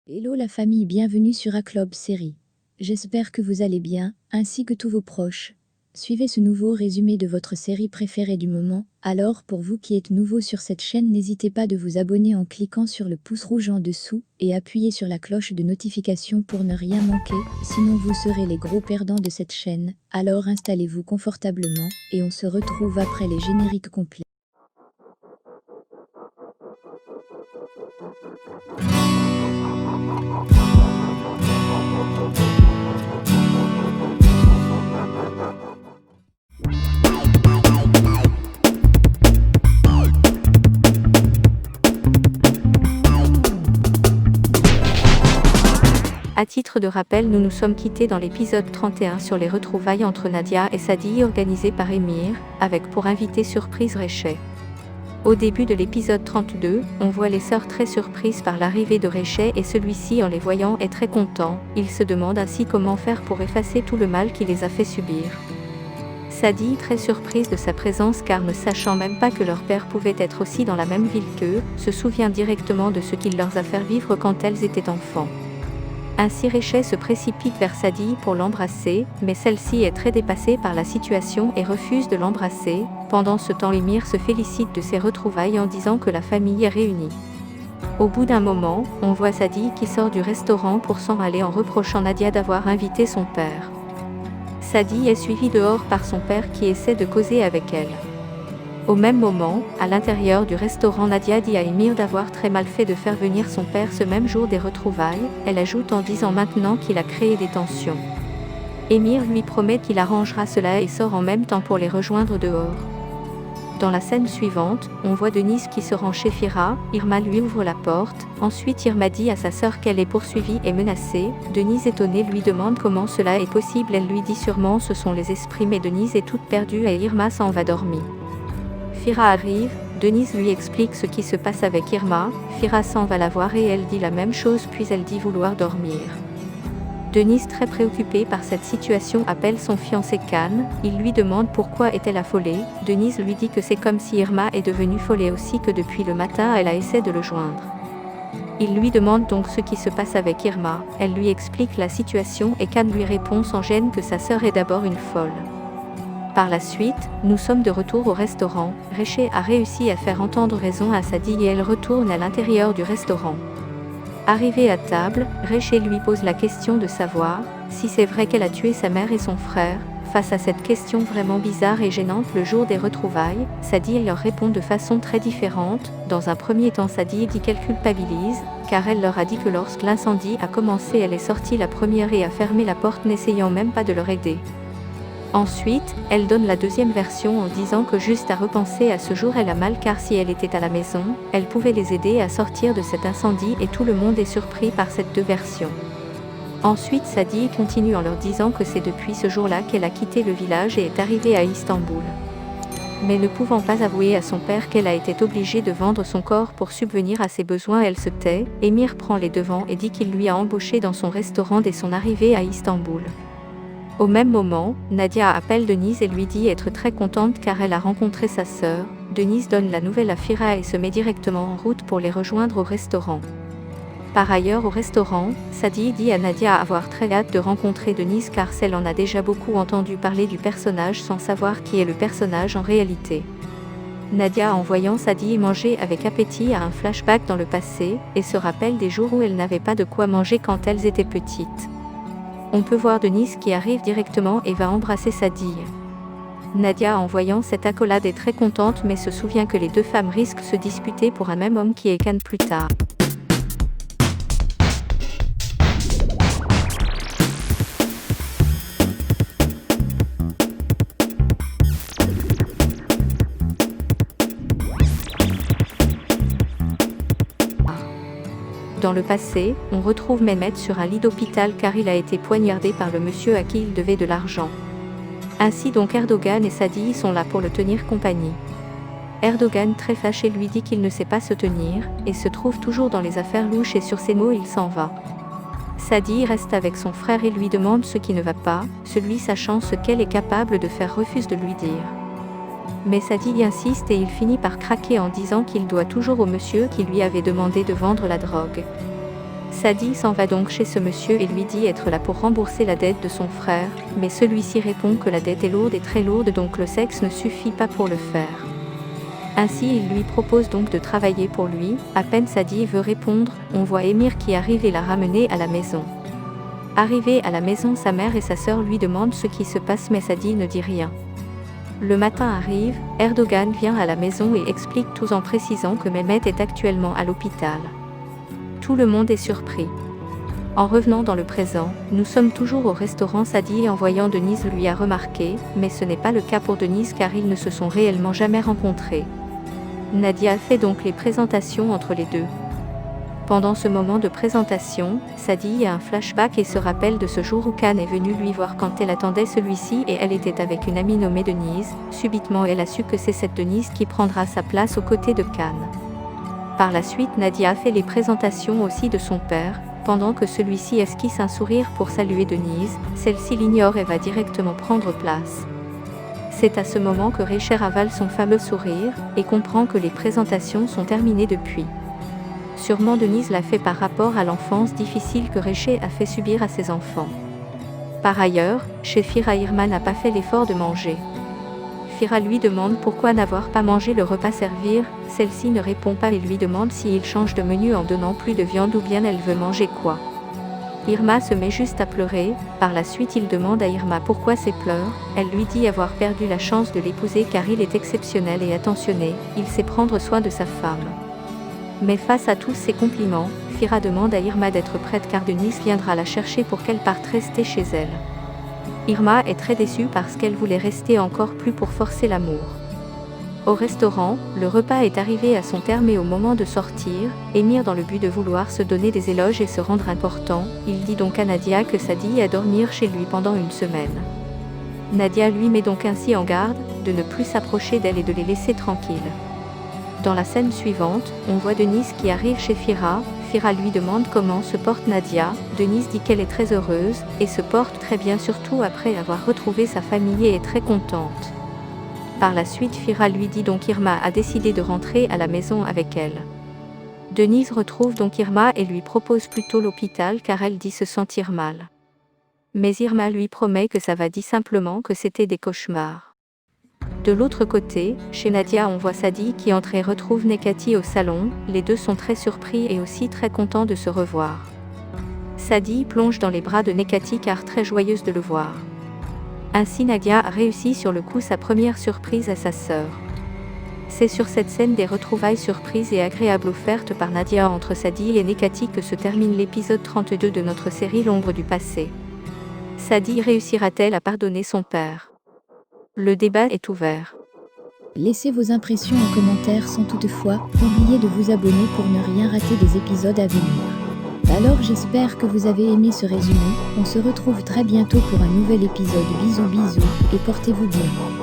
Hello la famille, bienvenue sur A-Club Série. J'espère que vous allez bien, ainsi que tous vos proches. Suivez ce nouveau résumé de votre série préférée du moment. Alors, pour vous qui êtes nouveau sur cette chaîne, n'hésitez pas de vous abonner en cliquant sur le pouce rouge en dessous et appuyez sur la cloche de notification pour ne rien manquer, sinon vous serez les gros perdants de cette chaîne. Alors installez-vous confortablement et on se retrouve après les génériques complets. À titre de rappel, nous nous sommes quittés dans l'épisode 31 sur les retrouvailles entre Nadia et Sadie organisées par Émir, avec pour invité surprise Réchet. Au début de l'épisode 32, on voit les sœurs très surprises par l'arrivée de Réchet et celui-ci en les voyant est très content. Il se demande ainsi comment faire pour effacer tout le mal qu'il les a fait subir. Sadie, très surprise de sa présence car ne sachant même pas que leur père pouvait être aussi dans la même ville qu'eux, se souvient directement de ce qu'il leur a fait vivre quand elles étaient enfants. Ainsi Réchet se précipite vers Sadie pour l'embrasser, mais celle-ci est très dépassée par la situation et refuse de l'embrasser. Pendant ce temps, Émir se félicite de ses retrouvailles en disant que la famille est réunie. Au bout d'un moment, on voit Sadie qui sort du restaurant pour s'en aller en reprochant Nadia d'avoir invité son père. Sadie est suivie dehors par son père qui essaie de causer avec elle. Au même moment, à l'intérieur du restaurant, Nadia dit à Émir d'avoir très mal fait de faire venir son père ce même jour des retrouvailles. Elle ajoute en disant maintenant qu'il a créé des tensions. Émir lui promet qu'il arrangera cela et sort en même temps pour les rejoindre dehors. Dans la scène suivante, on voit Denise qui se rend chez Fira. Irma lui ouvre la porte. Ensuite Irma dit à sa sœur qu'elle est poursuivie et menacée. Denise étonnée lui demande comment cela est possible. Elle lui dit sûrement ce sont les esprits, mais Denise est toute perdue et Irma s'en va dormir. Fira arrive, Denise lui explique ce qui se passe avec Irma, Fira s'en va la voir et elle dit la même chose puis elle dit vouloir dormir. Denise, très préoccupée par cette situation, appelle son fiancé Khan. Il lui demande pourquoi est-elle affolée. Denise lui dit que c'est comme si Irma est devenue folle et aussi que depuis le matin elle a essayé de le joindre. Il lui demande donc ce qui se passe avec Irma. Elle lui explique la situation et Khan lui répond sans gêne que sa sœur est d'abord une folle. Par la suite, nous sommes de retour au restaurant. Réchet a réussi à faire entendre raison à Sadie et elle retourne à l'intérieur du restaurant. Arrivée à table, Réchet lui pose la question de savoir si c'est vrai qu'elle a tué sa mère et son frère. Face à cette question vraiment bizarre et gênante le jour des retrouvailles, Sadie leur répond de façon très différente. Dans un premier temps, Sadie dit qu'elle culpabilise, car elle leur a dit que lorsque l'incendie a commencé, elle est sortie la première et a fermé la porte n'essayant même pas de leur aider. Ensuite, elle donne la deuxième version en disant que juste à repenser à ce jour elle a mal car si elle était à la maison, elle pouvait les aider à sortir de cet incendie et tout le monde est surpris par cette deux versions. Ensuite Sadie continue en leur disant que c'est depuis ce jour-là qu'elle a quitté le village et est arrivée à Istanbul. Mais ne pouvant pas avouer à son père qu'elle a été obligée de vendre son corps pour subvenir à ses besoins, elle se tait. Émir prend les devants et dit qu'il lui a embauché dans son restaurant dès son arrivée à Istanbul. Au même moment, Nadia appelle Denise et lui dit être très contente car elle a rencontré sa sœur. Denise donne la nouvelle à Fira et se met directement en route pour les rejoindre au restaurant. Par ailleurs au restaurant, Sadie dit à Nadia avoir très hâte de rencontrer Denise car celle en a déjà beaucoup entendu parler du personnage sans savoir qui est le personnage en réalité. Nadia en voyant Sadie manger avec appétit a un flashback dans le passé et se rappelle des jours où elle n'avait pas de quoi manger quand elles étaient petites. On peut voir Denise qui arrive directement et va embrasser Sadie. Nadia en voyant cette accolade est très contente mais se souvient que les deux femmes risquent de se disputer pour un même homme qui est Khan plus tard. Dans le passé, on retrouve Mehmet sur un lit d'hôpital car il a été poignardé par le monsieur à qui il devait de l'argent. Ainsi donc Erdogan et Sadie sont là pour le tenir compagnie. Erdogan très fâché lui dit qu'il ne sait pas se tenir, et se trouve toujours dans les affaires louches et sur ces mots il s'en va. Sadie reste avec son frère et lui demande ce qui ne va pas, celui sachant ce qu'elle est capable de faire refuse de lui dire. Mais Sadie insiste et il finit par craquer en disant qu'il doit toujours au monsieur qui lui avait demandé de vendre la drogue. Sadie s'en va donc chez ce monsieur et lui dit être là pour rembourser la dette de son frère, mais celui-ci répond que la dette est lourde et très lourde donc le sexe ne suffit pas pour le faire. Ainsi il lui propose donc de travailler pour lui, à peine Sadie veut répondre, on voit Emir qui arrive et la ramener à la maison. Arrivé à la maison, sa mère et sa sœur lui demandent ce qui se passe mais Sadie ne dit rien. Le matin arrive, Erdogan vient à la maison et explique tout en précisant que Mehmet est actuellement à l'hôpital. Tout le monde est surpris. En revenant dans le présent, nous sommes toujours au restaurant. Sadie en voyant Denise lui a remarqué, mais ce n'est pas le cas pour Denise car ils ne se sont réellement jamais rencontrés. Nadia fait donc les présentations entre les deux. Pendant ce moment de présentation, Sadie a un flashback et se rappelle de ce jour où Khan est venu lui voir quand elle attendait celui-ci et elle était avec une amie nommée Denise. Subitement elle a su que c'est cette Denise qui prendra sa place aux côtés de Khan. Par la suite Nadia fait les présentations aussi de son père, pendant que celui-ci esquisse un sourire pour saluer Denise, celle-ci l'ignore et va directement prendre place. C'est à ce moment que Recher avale son fameux sourire, et comprend que les présentations sont terminées depuis. Sûrement Denise l'a fait par rapport à l'enfance difficile que Recher a fait subir à ses enfants. Par ailleurs, chez Fira Irma n'a pas fait l'effort de manger. Fira lui demande pourquoi n'avoir pas mangé le repas servir, celle-ci ne répond pas et lui demande s'il change de menu en donnant plus de viande ou bien elle veut manger quoi. Irma se met juste à pleurer, par la suite il demande à Irma pourquoi ses pleurs, elle lui dit avoir perdu la chance de l'épouser car il est exceptionnel et attentionné, il sait prendre soin de sa femme. Mais face à tous ces compliments, Fira demande à Irma d'être prête car Denise viendra la chercher pour qu'elle parte rester chez elle. Irma est très déçue parce qu'elle voulait rester encore plus pour forcer l'amour. Au restaurant, le repas est arrivé à son terme et au moment de sortir, Emir dans le but de vouloir se donner des éloges et se rendre important, il dit donc à Nadia que Sadie à dormir chez lui pendant une semaine. Nadia lui met donc ainsi en garde, de ne plus s'approcher d'elle et de les laisser tranquilles. Dans la scène suivante, on voit Denise qui arrive chez Fira. Fira lui demande comment se porte Nadia. Denise dit qu'elle est très heureuse, et se porte très bien surtout après avoir retrouvé sa famille et est très contente. Par la suite Fira lui dit donc Irma a décidé de rentrer à la maison avec elle. Denise retrouve donc Irma et lui propose plutôt l'hôpital car elle dit se sentir mal. Mais Irma lui promet que ça va, dit simplement que c'était des cauchemars. De l'autre côté, chez Nadia on voit Sadie qui entre et retrouve Nekati au salon, les deux sont très surpris et aussi très contents de se revoir. Sadie plonge dans les bras de Nekati car très joyeuse de le voir. Ainsi Nadia a réussi sur le coup sa première surprise à sa sœur. C'est sur cette scène des retrouvailles surprises et agréables offertes par Nadia entre Sadie et Nekati que se termine l'épisode 32 de notre série L'ombre du passé. Sadie réussira-t-elle à pardonner son père ? Le débat est ouvert. Laissez vos impressions en commentaire sans toutefois oublier de vous abonner pour ne rien rater des épisodes à venir. Alors j'espère que vous avez aimé ce résumé, on se retrouve très bientôt pour un nouvel épisode. Bisous bisous, et portez-vous bien.